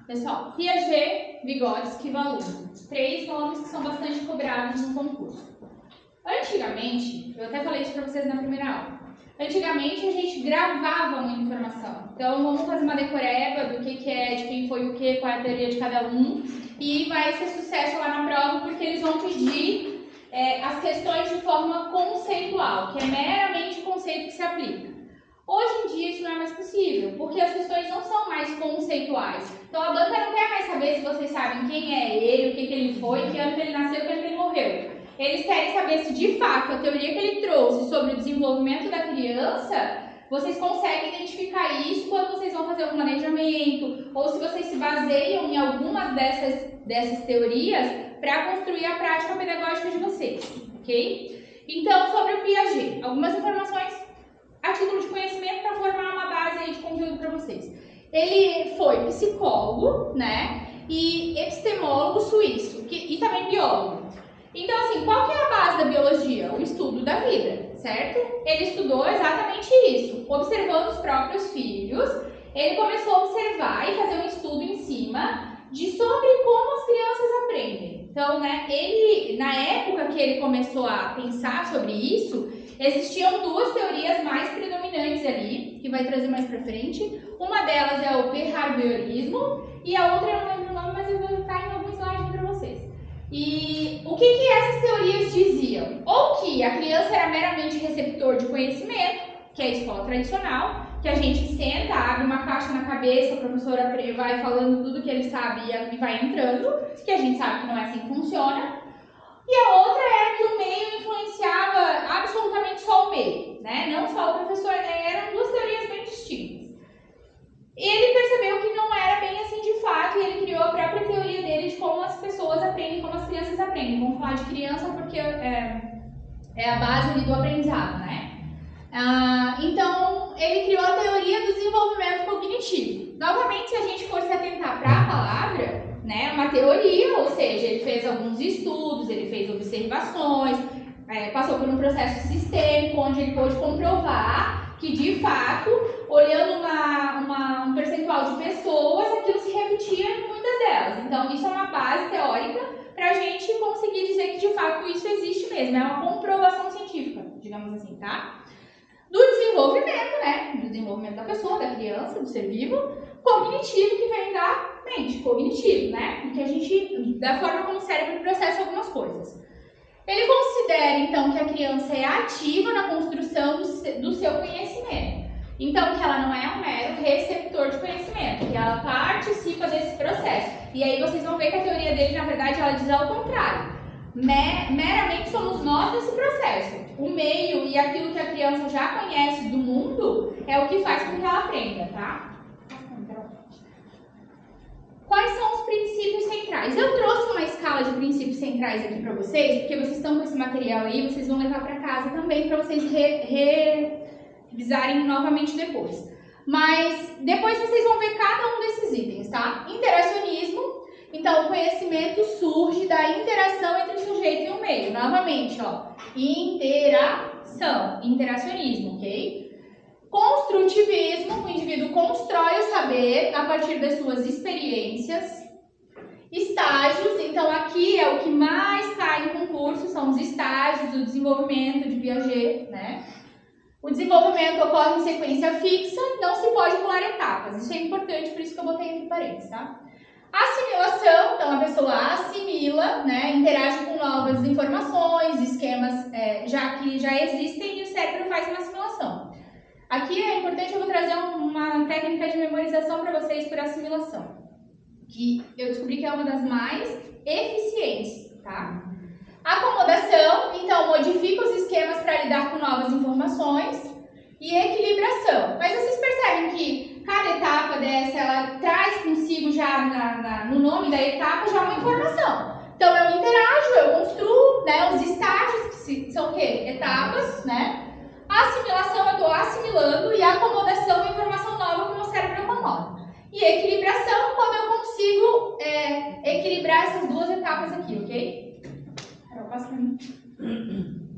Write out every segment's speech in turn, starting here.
Pessoal, Piaget, Vygotsky e Vallone. 3 nomes que são bastante cobrados no concurso. Antigamente, eu até falei isso para vocês na primeira aula. Antigamente a gente gravava muita informação. Então vamos fazer uma decoreba do que é, de quem foi o que, qual é a teoria de cada um. E vai ser sucesso lá na prova porque eles vão pedir as questões de forma conceitual, que é meramente o conceito que se aplica. Hoje em dia isso não é mais possível, porque as questões não são mais conceituais. Então a banca não quer mais saber se vocês sabem quem é ele, o que ele foi, que ano que ele nasceu, que ano que ele morreu. Eles querem saber se de fato a teoria que ele trouxe sobre o desenvolvimento da criança, vocês conseguem identificar isso quando vocês vão fazer um planejamento, ou se vocês se baseiam em algumas dessas teorias para construir a prática pedagógica de vocês, ok? Então, sobre o Piaget, algumas informações a título de conhecimento para formar uma base aí de conteúdo para vocês. Ele foi psicólogo, né, e epistemólogo suíço, e também biólogo. Então, assim, qual que é a base da biologia? O estudo da vida, certo? Ele estudou exatamente isso, observando os próprios filhos. Ele começou a observar e fazer um estudo em cima sobre como as crianças aprendem. Então, né, ele, na época que ele começou a pensar sobre isso, existiam 2 teorias mais predominantes ali, que vai trazer mais pra frente. Uma delas é o behaviorismo e a outra eu não lembro o nome, mas eu vou botar em algum slide para vocês. E o que essas teorias diziam? Ou que a criança era meramente receptor de conhecimento, que é a escola tradicional, que a gente senta, abre uma caixa na cabeça, a professora vai falando tudo que ele sabe e vai entrando, que a gente sabe que não é assim que funciona. E a outra era que o meio influenciava absolutamente só o meio, né? Não só o professor, eram 2 teorias bem distintas. Ele percebeu que não era bem assim de fato e ele criou a própria teoria dele de como as pessoas aprendem, como as crianças aprendem. Vamos falar de criança porque é a base ali do aprendizado, né? Então, ele criou a teoria do desenvolvimento cognitivo. Novamente, se a gente for se atentar para a palavra, né, uma teoria, ou seja, ele fez alguns estudos, ele fez observações, passou por um processo sistêmico, onde ele pôde comprovar que, de fato, olhando um percentual de pessoas, aquilo se repetia em muitas delas. Então, isso é uma base teórica para a gente conseguir dizer que, de fato, isso existe mesmo. É uma comprovação científica, digamos assim, tá? Do desenvolvimento, né? Do desenvolvimento da pessoa, da criança, do ser vivo, cognitivo, que vem da mente, cognitivo, né? Porque a gente, da forma como o cérebro processa algumas coisas. Ele considera, então, que a criança é ativa na construção do seu conhecimento. Então, que ela não é um mero receptor de conhecimento, que ela participa desse processo. E aí vocês vão ver que a teoria dele, na verdade, ela diz ao contrário. Meramente somos nós nesse processo. O meio e aquilo que a criança já conhece do mundo é o que faz com que ela aprenda, tá? Quais são os princípios centrais? Eu trouxe uma escala de princípios centrais aqui para vocês, porque vocês estão com esse material aí, vocês vão levar para casa também para vocês revisarem novamente depois. Mas depois vocês vão ver cada um desses itens, tá? Interacionismo. Então, o conhecimento surge da interação entre o sujeito e o meio. Novamente, ó, interação, interacionismo, ok? Construtivismo, o indivíduo constrói o saber a partir das suas experiências. Estágios, então aqui é o que mais cai em concurso, são os estágios do desenvolvimento de Piaget, né? O desenvolvimento ocorre em sequência fixa, não se pode pular etapas. Isso é importante, por isso que eu botei entre parênteses, tá? Assimilação, então a pessoa assimila, né, interage com novas informações, esquemas que já existem e o cérebro faz uma assimilação. Aqui é importante, eu vou trazer uma técnica de memorização para vocês por assimilação, que eu descobri que é uma das mais eficientes, tá? Acomodação, então modifica os esquemas para lidar com novas informações. E equilibração. Mas vocês percebem que cada etapa dessa, ela traz consigo já no nome da etapa já uma informação. Então eu interajo, eu construo, né, os estágios, que são o quê? Etapas, né? A assimilação eu estou assimilando e a acomodação é informação nova que o meu cérebro acomoda. E equilibração, quando eu consigo equilibrar essas 2 etapas aqui, ok? Carol, passa pra mim.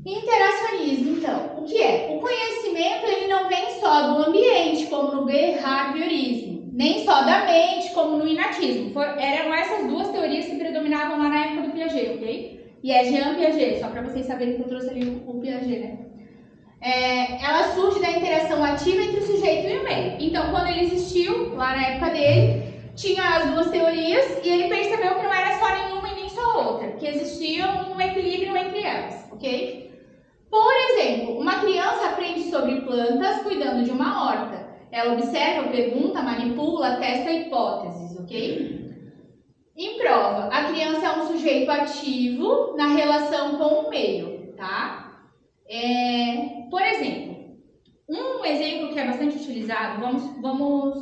Interacionismo, então, o que é? O conhecimento ele não vem só do ambiente, como no behaviorismo. nem só da mente, como no inatismo. Eram essas duas teorias que predominavam lá na época do Piaget, ok? E é Jean Piaget, só para vocês saberem que eu trouxe ali o Piaget, né? Ela surge da interação ativa entre o sujeito e o meio. Então, quando ele existiu, lá na época dele, tinha as duas teorias e ele percebeu que não era só nenhuma e nem só outra, que existia um equilíbrio entre elas, ok? Por exemplo, uma criança aprende sobre plantas cuidando de uma horta. Ela observa, pergunta, manipula, testa hipóteses, ok? Em prova, a criança é um sujeito ativo na relação com o meio, tá? Por exemplo, um exemplo que é bastante utilizado, vamos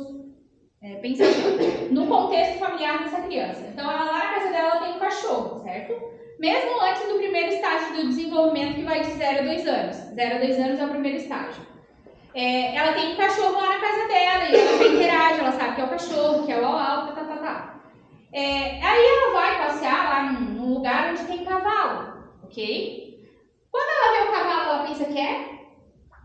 pensar aqui, no contexto familiar dessa criança. Então, ela, lá na casa dela ela tem um cachorro, certo? Mesmo antes do primeiro estágio do desenvolvimento, que vai de 0 a 2 anos. 0 a 2 anos é o primeiro estágio. Ela tem um cachorro lá na casa dela e ela já interage, ela sabe que é o cachorro, que é o au-au, aí ela vai passear lá num lugar onde tem cavalo, ok? Quando ela vê o cavalo, ela pensa que é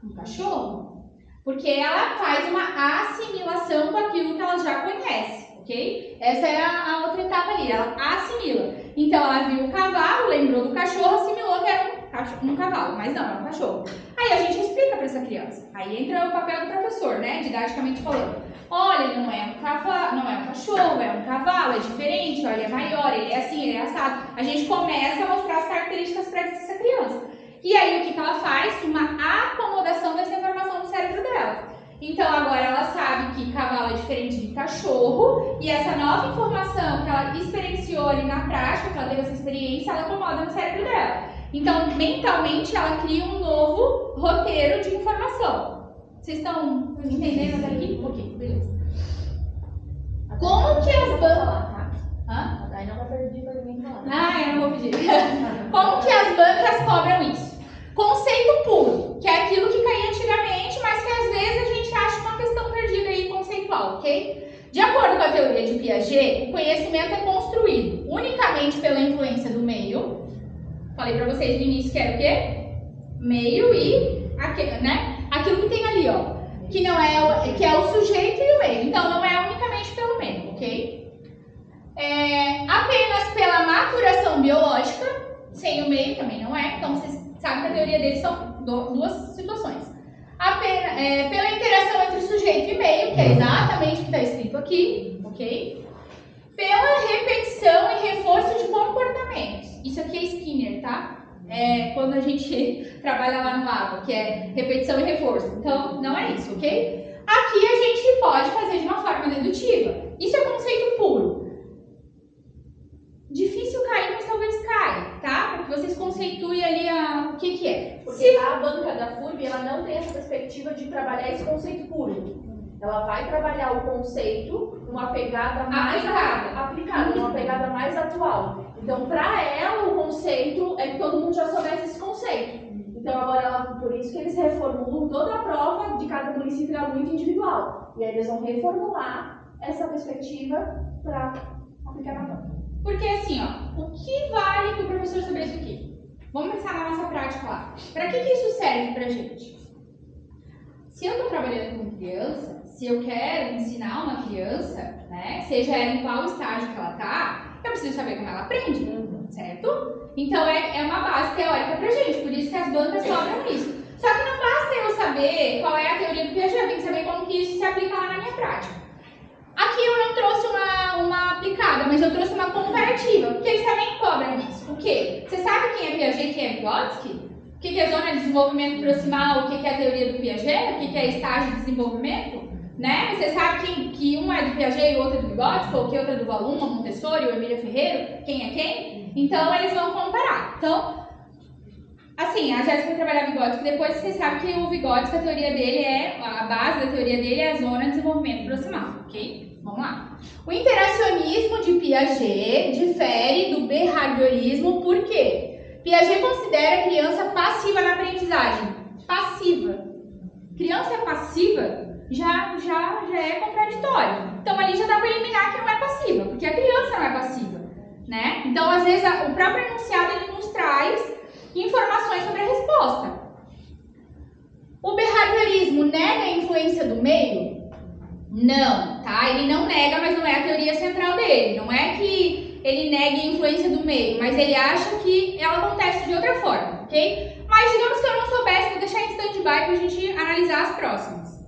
um cachorro, porque ela faz uma assimilação com aquilo que ela já conhece, ok? Essa é a outra etapa ali, ela assimila. Então ela viu o cavalo, lembrou do cachorro, assimilou que era um cavalo, mas não, é um cachorro. Aí a gente explica para essa criança. Aí entra o papel do professor, né, didaticamente falando. Olha, não é um cavalo, não é um cachorro, é um cavalo, é diferente, olha, é maior, ele é assim, ele é assado. A gente começa a mostrar as características para essa criança. E aí o que ela faz? Uma acomodação dessa informação no cérebro dela. Então agora ela sabe que cavalo é diferente de cachorro e essa nova informação que ela experienciou ali na prática, que ela teve essa experiência, ela acomoda no cérebro dela. Então mentalmente ela cria um novo roteiro de informação. Vocês estão entendendo até aqui? Ok, beleza. Como que as bancas... Hã? Daí não vai pedir para ninguém falar. Eu não vou pedir. Como que as bancas cobram isso? Conceito puro, que é aquilo que caía antigamente, mas que às vezes a gente acha uma questão perdida aí conceitual, ok? De acordo com a teoria de Piaget, o conhecimento é construído unicamente pela influência do meio. Falei pra vocês no início que era o quê? Meio e aquilo que tem ali, ó. Que é o sujeito e o meio. Então não é unicamente pelo meio, ok? Apenas pela maturação biológica, sem o meio também não é. Então vocês sabem que a teoria deles são duas situações. Pela interação entre sujeito e meio, que é exatamente o que está escrito aqui, ok? Pela repetição e reforço de comportamentos. Isso aqui é Skinner, tá? Quando a gente trabalha lá no ABA, que é repetição e reforço. Então, não é isso, ok? Aqui a gente pode fazer de uma forma dedutiva. Isso é conceito puro. Difícil cair, mas talvez caia, tá? Para que vocês conceituem ali o que é. Porque a banca da FURB, ela não tem essa perspectiva de trabalhar esse conceito puro. Ela vai trabalhar o conceito numa pegada mais aplicada, numa pegada mais atual. Então, para ela, o conceito é que todo mundo já soubesse esse conceito. Então, agora, por isso que eles reformulam toda a prova de cada município, é muito individual. E aí eles vão reformular essa perspectiva para aplicar na prova. Porque assim, ó, o que vale para o professor saber isso aqui? Vamos pensar na nossa prática lá. Para que isso serve pra gente? Se eu estou trabalhando com criança, se eu quero ensinar uma criança, né, seja ela em qual estágio que ela está, eu preciso saber como ela aprende, certo? Então é uma base teórica pra gente, por isso que as bancas cobram isso. Só que não basta eu saber qual é a teoria do Piaget, eu tenho que saber como que isso se aplica lá na minha prática. Aqui eu não trouxe uma aplicada, mas eu trouxe uma comparativa, porque eles também cobram isso. O quê? Você sabe quem é Piaget e quem é Vygotsky? O que é zona de desenvolvimento proximal, o que é a teoria do Piaget, o que é estágio de desenvolvimento? Né? Você sabe que um é do Piaget e o outro é do Vygotsky, ou que outro é do Valuma, Montessori ou Emília Ferreiro? Quem é quem? Então eles vão comparar. Então, assim, a Jéssica vai trabalhar Vygotsky, depois vocês sabem que o Vygotsky, a teoria dele a base da teoria dele é a zona de desenvolvimento proximal, ok? Vamos lá. O interacionismo de Piaget difere do behaviorismo, por quê? Piaget considera a criança passiva na aprendizagem. Passiva. Criança passiva já é contraditório. Então ali já dá para eliminar que não é passiva, porque a criança não é passiva, né? Então às vezes o próprio enunciado ele nos traz informações sobre a resposta. O behaviorismo nega a influência do meio? Não, tá? Ele não nega, mas não é a teoria central dele. Não é que ele negue a influência do meio, mas ele acha que ela acontece de outra forma, ok? Mas digamos que eu não soubesse, vou deixar em stand-by para a gente analisar as próximas.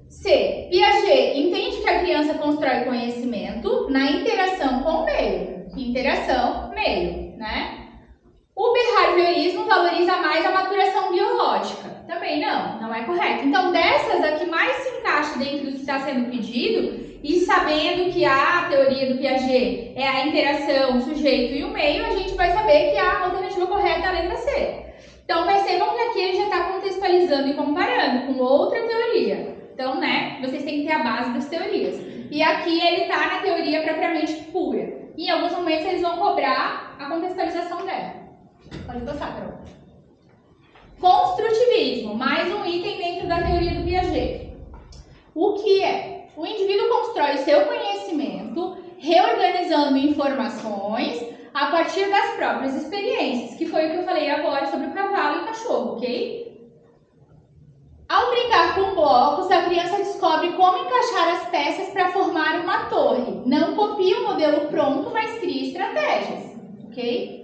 C. Piaget entende que a criança constrói conhecimento na interação com o meio. Interação, meio, né? O behaviorismo valoriza mais a maturação biológica. Também não é correto. Então, dessas, a que mais se encaixa dentro do que está sendo pedido, e sabendo que a teoria do Piaget é a interação, o sujeito e o meio, a gente vai saber que a alternativa correta é a letra C. Então, percebam que aqui ele já está contextualizando e comparando com outra teoria. Então, né, vocês têm que ter a base das teorias. E aqui ele está na teoria propriamente pura. E em alguns momentos eles vão cobrar a contextualização dela. Pode passar, Carol. Construtivismo, mais um item dentro da teoria do Piaget. O que é? O indivíduo constrói seu conhecimento reorganizando informações a partir das próprias experiências, que foi o que eu falei agora sobre o cavalo e o cachorro, ok? Ao brincar com blocos, a criança descobre como encaixar as peças para formar uma torre. Não copia o modelo pronto, mas cria estratégias, ok?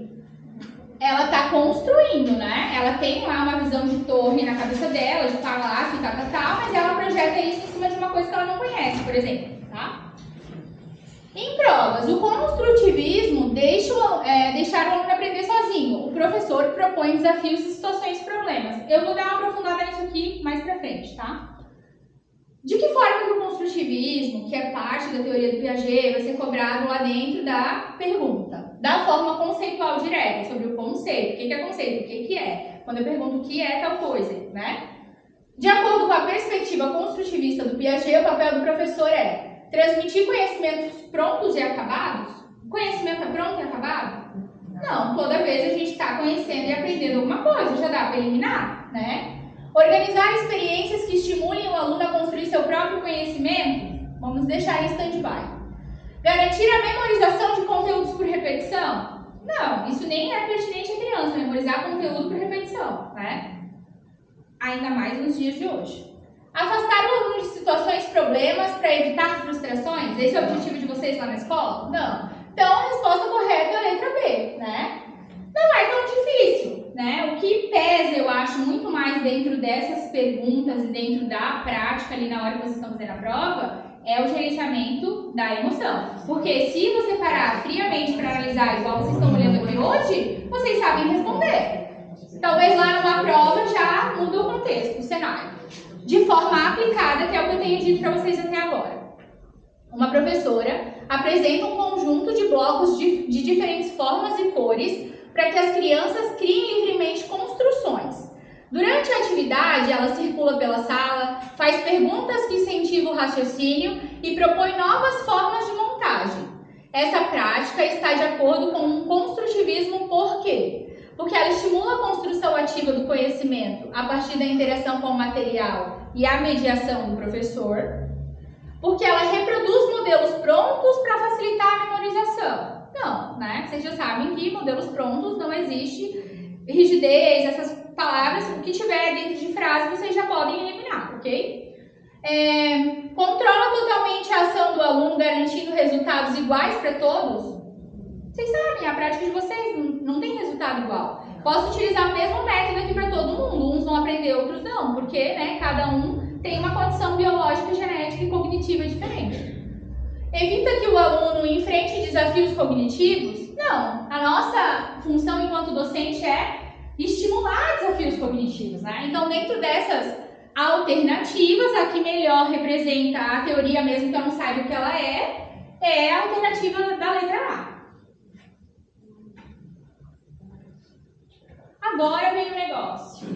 Ela está construindo, né? Ela tem lá uma visão de torre na cabeça dela, de palácio e tal, mas ela projeta isso em cima de uma coisa que ela não conhece, por exemplo, tá? Em provas, o construtivismo deixar o aluno aprender sozinho. O professor propõe desafios e situações e problemas. Eu vou dar uma aprofundada nisso aqui mais pra frente, tá? De que forma que o construtivismo, que é parte da teoria do Piaget, vai ser cobrado lá dentro da pergunta? Da forma conceitual direta, sobre o conceito. O que é conceito? O que é? Quando eu pergunto o que é tal coisa, né? De acordo com a perspectiva construtivista do Piaget, o papel do professor é transmitir conhecimentos prontos e acabados? O conhecimento é pronto e acabado? Não, toda vez a gente está conhecendo e aprendendo alguma coisa, já dá para eliminar, né? Organizar experiências que estimulem o aluno a construir seu próprio conhecimento? Vamos deixar em stand-by. Garantir a memorização de conteúdos por repetição? Não, isso nem é pertinente à criança, memorizar conteúdo por repetição, né? Ainda mais nos dias de hoje. Afastar o aluno de situações, problemas para evitar frustrações? Esse é o objetivo de vocês lá na escola? Não. Então, a resposta correta é a letra B, né? Não é tão difícil, né? O que pesa, eu acho, muito mais dentro dessas perguntas e dentro da prática ali na hora que vocês estão fazendo a prova é o gerenciamento da emoção. Porque se você parar friamente para analisar igual vocês estão olhando aqui hoje, vocês sabem responder. Talvez lá numa prova já muda o contexto, o cenário. De forma aplicada, que é o que eu tenho dito para vocês até agora. Uma professora apresenta um conjunto de blocos de diferentes formas e cores para que as crianças criem livremente construções. Durante a atividade, ela circula pela sala, faz perguntas que incentivam o raciocínio e propõe novas formas de montagem. Essa prática está de acordo com um construtivismo por quê? Porque ela estimula a construção ativa do conhecimento a partir da interação com o material e a mediação do professor. Porque ela reproduz modelos prontos para facilitar a memorização. Não, né? Vocês já sabem que modelos prontos não existe rigidez, essas palavras, o que tiver dentro de frase vocês já podem eliminar, ok? Controla totalmente a ação do aluno, garantindo resultados iguais para todos? Vocês sabem, a prática de vocês não tem resultado igual. Posso utilizar o mesmo método aqui para todo mundo, uns vão aprender, outros não, porque né, cada um tem uma condição biológica, genética e cognitiva diferente. Evita que o aluno enfrente desafios cognitivos? Não. A nossa função enquanto docente é estimular desafios cognitivos, né? Então, dentro dessas alternativas, a que melhor representa a teoria, mesmo que eu não saiba o que ela é a alternativa da letra A. Agora vem o negócio.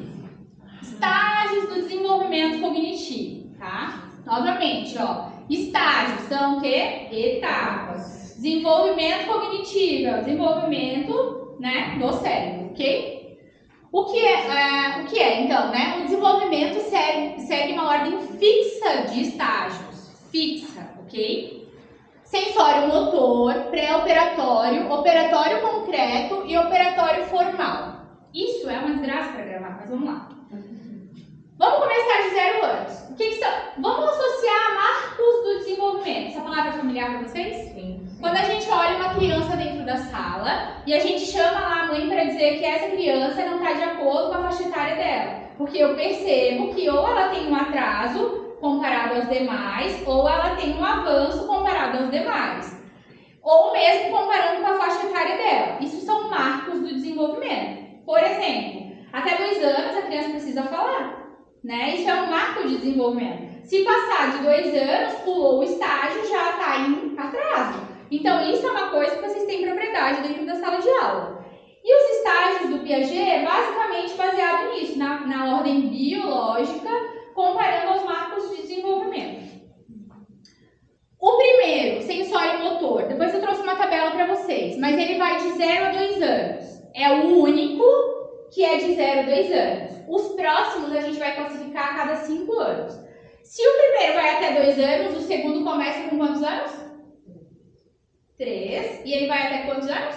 Estágios do desenvolvimento cognitivo, tá? Novamente, ó. Estágios são o quê? Etapas. Desenvolvimento cognitivo é o desenvolvimento, né, do cérebro, ok? O que é então, né? O desenvolvimento segue uma ordem fixa de estágios. Fixa, ok? Sensório motor, pré-operatório, operatório concreto e operatório formal. Isso é uma desgraça para gravar, mas vamos lá. Vamos começar de 0 anos. O que são? Vamos associar marcos do desenvolvimento. Essa palavra é familiar para vocês? Sim. Quando a gente olha uma criança dentro da sala e a gente chama lá a mãe para dizer que essa criança não está de acordo com a faixa etária dela. Porque eu percebo que ou ela tem um atraso comparado aos demais, ou ela tem um avanço comparado aos demais. Ou mesmo comparando com a faixa etária dela. Isso são marcos do desenvolvimento. Por exemplo, até 2 anos a criança precisa falar. Né? Isso é um marco de desenvolvimento. Se passar de 2 anos, pulou o estágio, já está em atraso. Então, isso é uma coisa que vocês têm propriedade dentro da sala de aula. E os estágios do Piaget é basicamente baseado nisso, na ordem biológica, comparando aos marcos de desenvolvimento. O primeiro, sensório motor, depois eu trouxe uma tabela para vocês, mas ele vai de 0 a 2 anos. É o único que é de 0 a 2 anos. Os próximos a gente vai classificar a cada 5 anos. Se o primeiro vai até 2 anos, o segundo começa com quantos anos? 3. E ele vai até quantos anos?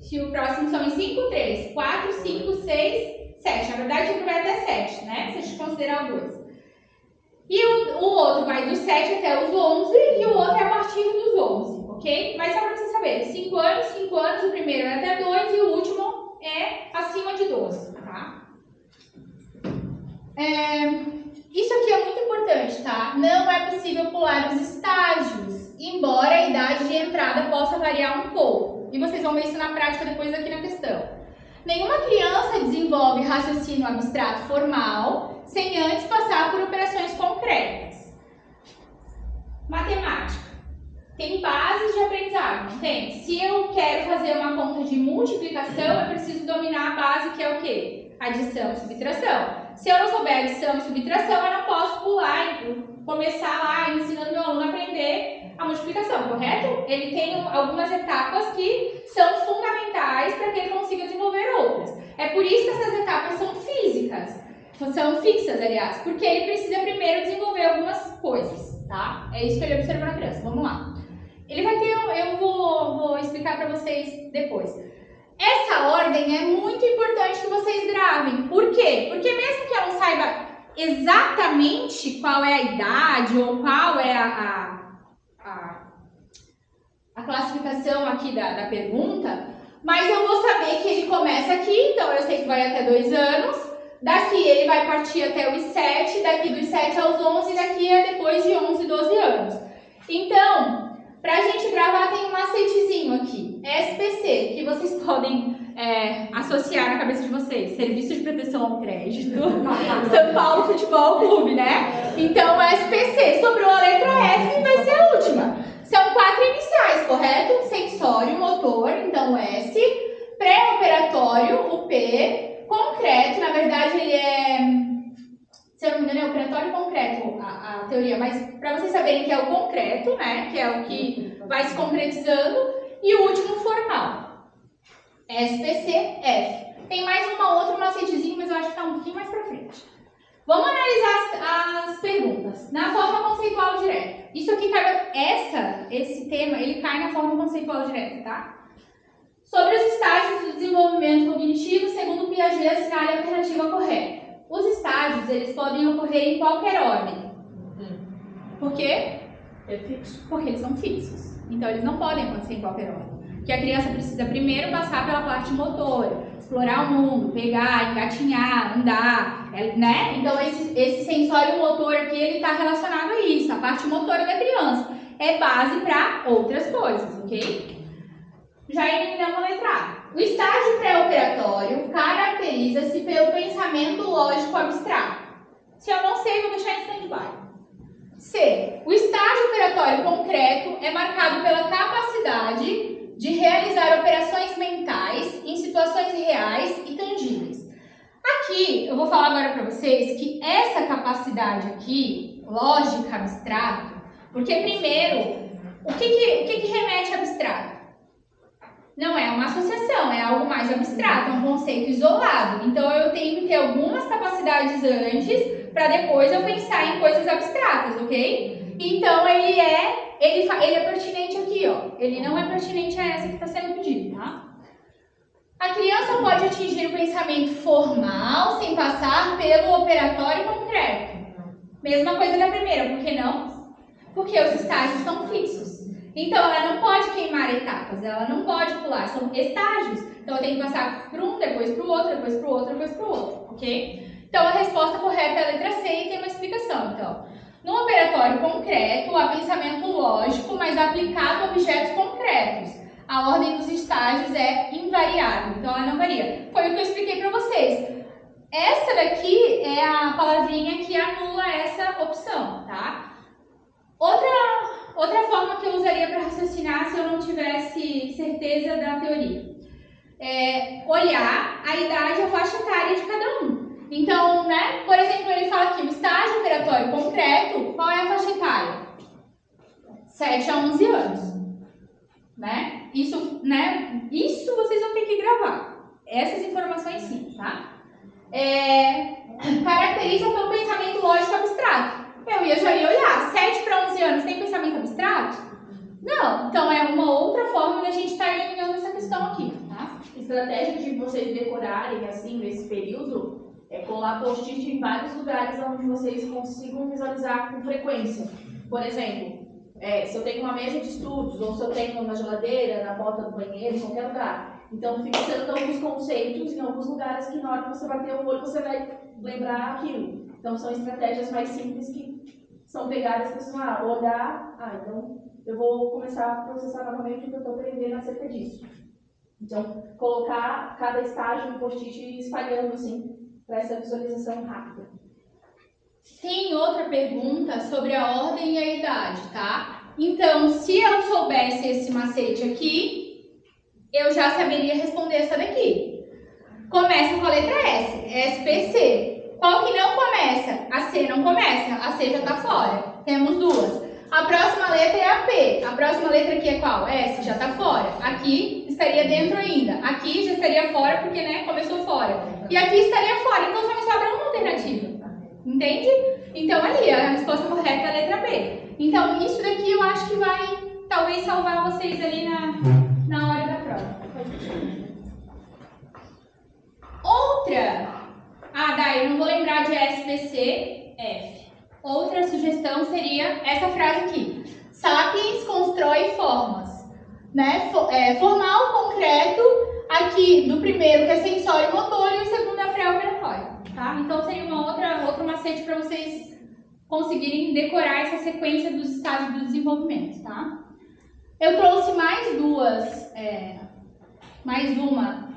Se o próximo são em 5, 3. 4, 5, 6, 7. Na verdade, ele vai até 7, né? Se a gente considerar o 2. E o outro vai dos 7 até os 11 e o outro é a partir dos 11, ok? Mas só para vocês saberem, 5 anos, o primeiro é até 2 e o último é acima de 12, tá? Isso aqui é muito importante, tá? Não é possível pular os estágios, embora a idade de entrada possa variar um pouco. E vocês vão ver isso na prática depois aqui na questão. Nenhuma criança desenvolve raciocínio abstrato formal sem antes passar por operações concretas. Matemática. Tem bases de aprendizagem, não tem? Se eu quero fazer uma conta de multiplicação, eu preciso dominar a base que é o quê? Adição e subtração. Se eu não souber adição e subtração, eu não posso pular e começar lá ensinando meu aluno a aprender a multiplicação, correto? Ele tem algumas etapas que são fundamentais para que ele consiga desenvolver outras. É por isso que essas etapas são físicas. São fixas, aliás, porque ele precisa primeiro desenvolver algumas coisas, tá? É isso que ele observa na criança. Vamos lá. Ele vai ter, eu vou explicar para vocês depois. Essa ordem é muito importante que vocês gravem. Por quê? Porque mesmo que eu não saiba exatamente qual é a idade ou qual é a classificação aqui da pergunta, mas eu vou saber que ele começa aqui, então eu sei que vai até 2 anos. Daqui ele vai partir até os 7, daqui dos 7 aos 11, daqui a depois de 11, 12 anos. Então, pra gente gravar tem um macetezinho aqui, SPC, que vocês podem associar na cabeça de vocês. Serviço de Proteção ao Crédito, São Paulo Futebol Clube, né? Então, SPC, sobrou a letra F e vai ser a última. São 4 iniciais, correto? Sensório, motor, então o S, pré-operatório, o P, concreto, na verdade ele é, se eu não me engano, é operatório concreto a teoria, mas para vocês saberem que é o concreto, né, que é o que vai se concretizando, e o último formal, SPC, F. Tem mais uma outra macetezinho, mas eu acho que está um pouquinho mais para frente. Vamos analisar as perguntas na forma conceitual direta. Isso aqui cai, esse tema, ele cai na forma conceitual direta, tá? Sobre os estágios do desenvolvimento cognitivo, segundo Piaget, assinale a alternativa correta. Os estágios, eles podem ocorrer em qualquer ordem. Por quê? É fixo. Porque eles são fixos. Então, eles não podem acontecer em qualquer ordem. Porque a criança precisa primeiro passar pela parte motora, explorar o mundo, pegar, engatinhar, andar, né? Então, esse sensório motor aqui, ele está relacionado a isso, a parte motora da criança. É base para outras coisas, ok? Já eliminamos a letra A. O estágio pré-operatório caracteriza-se pelo pensamento lógico abstrato. Se eu não sei, vou deixar em stand-by. C. O estágio operatório concreto é marcado pela capacidade de realizar operações mentais em situações reais e tangíveis. Aqui, eu vou falar agora para vocês que essa capacidade aqui, lógica abstrato, porque primeiro, o que remete a abstrato? Não é uma associação, é algo mais abstrato, é um conceito isolado. Então, eu tenho que ter algumas capacidades antes, para depois eu pensar em coisas abstratas, ok? Então, ele é pertinente aqui, ó. Ele não é pertinente a essa que está sendo pedida, tá? A criança pode atingir o pensamento formal sem passar pelo operatório concreto. Mesma coisa da primeira, por que não? Porque os estágios são fixos. Então, ela não pode queimar etapas, ela não pode pular, são estágios. Então, eu tenho que passar por um, depois para o outro, depois para o outro, depois para o outro, ok? Então, a resposta correta é a letra C e tem uma explicação. Então, no operatório concreto, há pensamento lógico, mas aplicado a objetos concretos. A ordem dos estágios é invariável, então ela não varia. Foi o que eu expliquei para vocês. Essa daqui é a palavrinha que anula essa opção, tá? Outra forma que eu usaria para raciocinar se eu não tivesse certeza da teoria é olhar a idade e a faixa etária de cada um. Então, né, por exemplo, ele fala aqui, o estágio operatório concreto, qual é a faixa etária? 7 a 11 anos. Né? Isso vocês vão ter que gravar. Essas informações sim, tá? Caracteriza pelo pensamento lógico abstrato. Eu já ia olhar, 7 para 11 anos tem pensamento abstrato? Não, então é uma outra forma da gente estar eliminando essa questão aqui, tá? Estratégia de vocês decorarem, assim, nesse período, é colar post-it em vários lugares onde vocês consigam visualizar com frequência. Por exemplo, se eu tenho uma mesa de estudos, ou se eu tenho na geladeira, na porta do banheiro, em qualquer lugar. Então, fixando alguns conceitos em alguns lugares que na hora que você bater o olho, você vai lembrar aquilo. Então, são estratégias mais simples que são pegadas para você olhar. Então, eu vou começar a processar novamente o que eu estou aprendendo acerca disso. Então, colocar cada estágio no post-it espalhando, assim, para essa visualização rápida. Tem outra pergunta sobre a ordem e a idade, tá? Então, se eu soubesse esse macete aqui, eu já saberia responder essa daqui. Começa com a letra S, SPC. Qual que não começa? A C não começa, a C já tá fora. Temos duas. A próxima letra é a P. A próxima letra aqui é qual? S, já tá fora. Aqui estaria dentro ainda. Aqui já estaria fora porque, né, começou fora. E aqui estaria fora, então só me sobra uma alternativa. Entende? Então, ali, a resposta correta é a letra B. Então, isso daqui eu acho que vai, talvez, salvar vocês ali na hora da prova. Outra. Daí, eu não vou lembrar de SPC, F. Outra sugestão seria essa frase aqui. Sapiens constrói formas. Né? Formal, concreto, aqui do primeiro que é sensório e motor e o segundo é pré-operatório. Tá? Então, seria outro macete para vocês conseguirem decorar essa sequência dos estágios do desenvolvimento, tá? Eu trouxe mais uma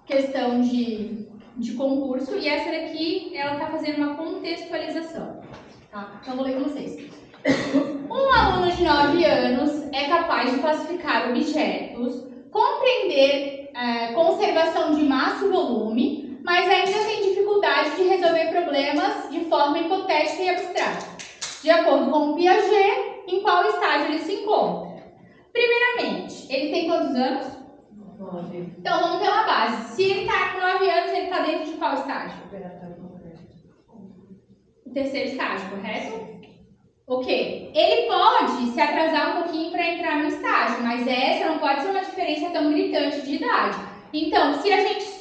questão de concurso e essa daqui, ela está fazendo uma contextualização, tá? Então, vou ler com vocês. Um aluno de 9 anos é capaz de classificar objetos, compreender conservação de massa e volume, mas ainda tem dificuldade de resolver problemas de forma hipotética e abstrata. De acordo com o Piaget, em qual estágio ele se encontra? Primeiramente, ele tem quantos anos? 9. Então, vamos pela base. Se ele está com 9 anos, ele está dentro de qual estágio? O terceiro estágio, correto? Ok. Ele pode se atrasar um pouquinho para entrar no estágio, mas essa não pode ser uma diferença tão gritante de idade. Então, se a gente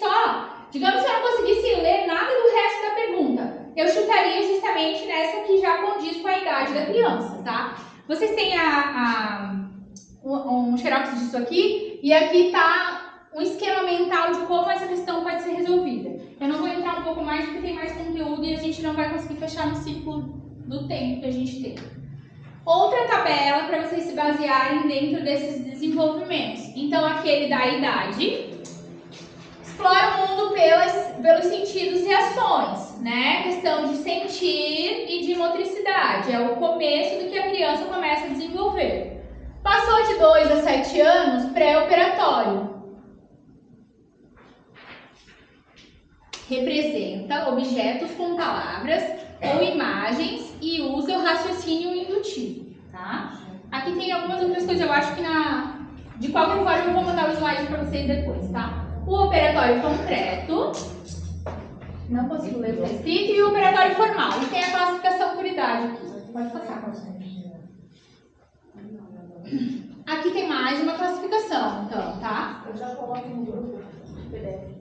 digamos que eu não conseguisse ler nada do resto da pergunta, eu chutaria justamente nessa que já condiz com a idade da criança, tá? Vocês têm um xerox disso aqui, e aqui está um esquema mental de como essa questão pode ser resolvida. Eu não vou entrar um pouco mais porque tem mais conteúdo e a gente não vai conseguir fechar no ciclo do tempo que a gente tem. Outra tabela para vocês se basearem dentro desses desenvolvimentos. Então, aquele da idade explora o mundo pelos sentidos e ações, né? Questão de sentir e de motricidade. É o começo do que a criança começa a desenvolver. Passou de 2 a 7 anos, pré-operatório. Representa objetos com palavras ou imagens e usa o raciocínio indutivo, tá? Aqui tem algumas outras coisas, eu acho que de qualquer forma eu vou mandar o slide para vocês depois, tá? O operatório concreto, não consigo ler o que está escrito, e o operatório formal. E tem a classificação por idade aqui. Pode passar, Aqui tem mais de uma classificação, então, tá? Eu já coloco no grupo PDF.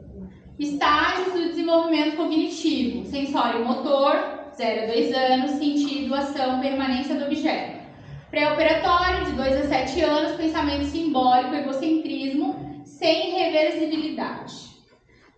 Estágios do desenvolvimento cognitivo, sensório motor, 0 a 2 anos, sentido, ação, permanência do objeto. Pré-operatório, de 2 a 7 anos, pensamento simbólico, egocentrismo, sem reversibilidade.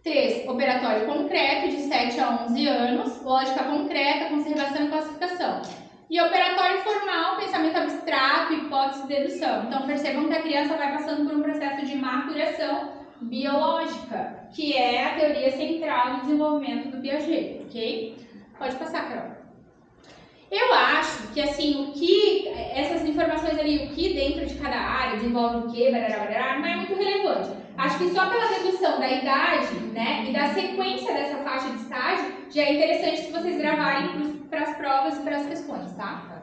3. Operatório concreto, de 7 a 11 anos, lógica concreta, conservação e classificação. E operatório formal, pensamento abstrato, hipótese e dedução. Então, percebam que a criança vai passando por um processo de maturação biológica, que é a teoria central do desenvolvimento do Piaget, ok? Pode passar, Carol. Eu acho que, assim, essas informações ali, o que dentro de cada área desenvolve o que, barará, não é muito relevante. Acho que só pela redução da idade, né, e da sequência dessa faixa de estágio, já é interessante que vocês gravarem para as provas e para as questões, tá?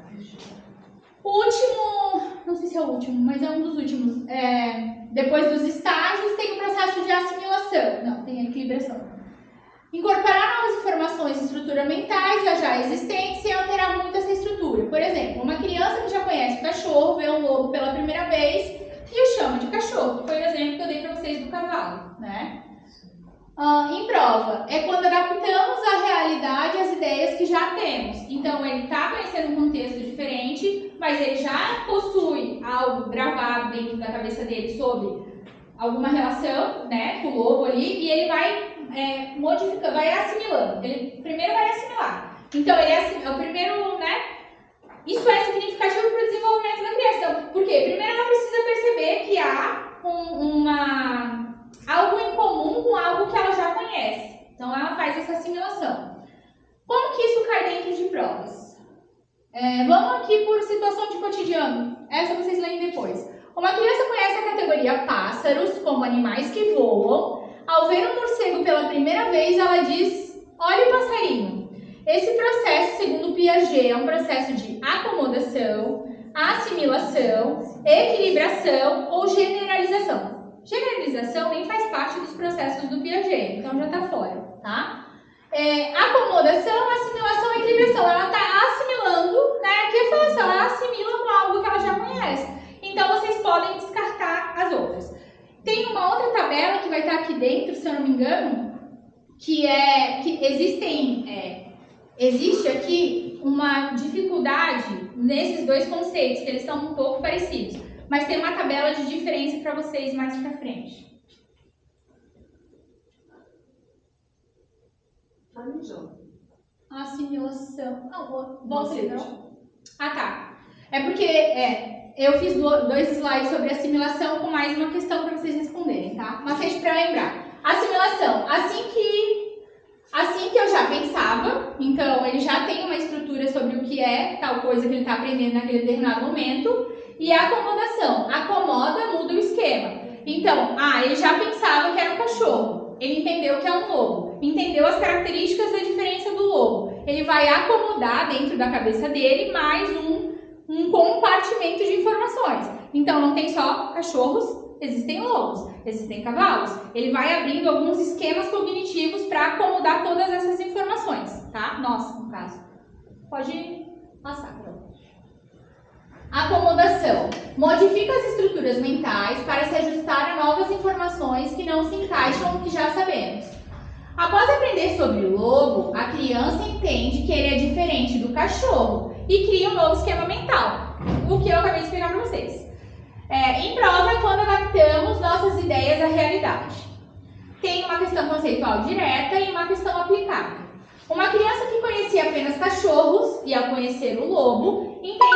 O último, não sei se é o último, mas é um dos últimos. Depois dos estágios, tem o processo de assimilação. Não, tem equilibração. Incorporar novas informações e estrutura mentais já existentes sem alterar muito essa estrutura. Por exemplo, uma criança que já conhece o cachorro, vê um lobo pela primeira vez e o chama de cachorro, que foi o exemplo que eu dei para vocês do cavalo, né? Em prova, é quando adaptamos a realidade às ideias que já temos. Então, ele está conhecendo um contexto diferente, mas ele já possui algo gravado dentro da cabeça dele sobre alguma relação, né, com o lobo ali, e ele vai modificando, vai assimilando. Ele primeiro vai assimilar. Então, ele é o primeiro, né? Isso é significativo para o desenvolvimento da criança. Por quê? Primeiro, ela precisa perceber que há algo em comum com algo que ela já conhece. Então, ela faz essa assimilação. Como que isso cai dentro de provas? Vamos aqui por situação de cotidiano. Essa vocês leem depois. Uma criança conhece a categoria pássaros, como animais que voam. Ao ver um morcego pela primeira vez, ela diz, olha o passarinho. Esse processo, segundo Piaget, é um processo de acomodação, assimilação, equilibração ou generalização. Generalização nem faz parte dos processos do Piaget, então já está fora, tá? Acomodação, assimilação e equilibração. Ela está assimilando, né? Aqui é fácil, ela assimila com algo que ela já conhece. Então, vocês podem descartar as outras. Tem uma outra tabela que vai estar aqui dentro, se eu não me engano, que existe aqui uma dificuldade nesses dois conceitos, que eles são um pouco parecidos. Mas tem uma tabela de diferença para vocês mais pra frente. Assimilação. Volta então. Ah, tá. É porque eu fiz 2 slides sobre assimilação com mais uma questão para vocês responderem, tá? Mas seja para lembrar. Assimilação. Assim que eu já pensava, então ele já tem uma estrutura sobre o que é tal coisa que ele está aprendendo naquele determinado momento. E a acomodação. Acomoda, muda o esquema. Então, ele já pensava que era um cachorro. Ele entendeu que é um lobo. Entendeu as características da diferença do lobo. Ele vai acomodar dentro da cabeça dele mais um compartimento de informações. Então, não tem só cachorros, existem lobos, existem cavalos. Ele vai abrindo alguns esquemas cognitivos para acomodar todas essas informações, tá? Nossa, no caso. Pode passar, Carol. Acomodação. Modifica as estruturas mentais para se ajustar a novas informações que não se encaixam no que já sabemos. Após aprender sobre o lobo, a criança entende que ele é diferente do cachorro e cria um novo esquema mental, o que eu acabei de explicar para vocês. Em prova é quando adaptamos nossas ideias à realidade. Tem uma questão conceitual direta e uma questão aplicada. Uma criança que conhecia apenas cachorros e ao conhecer o lobo, entende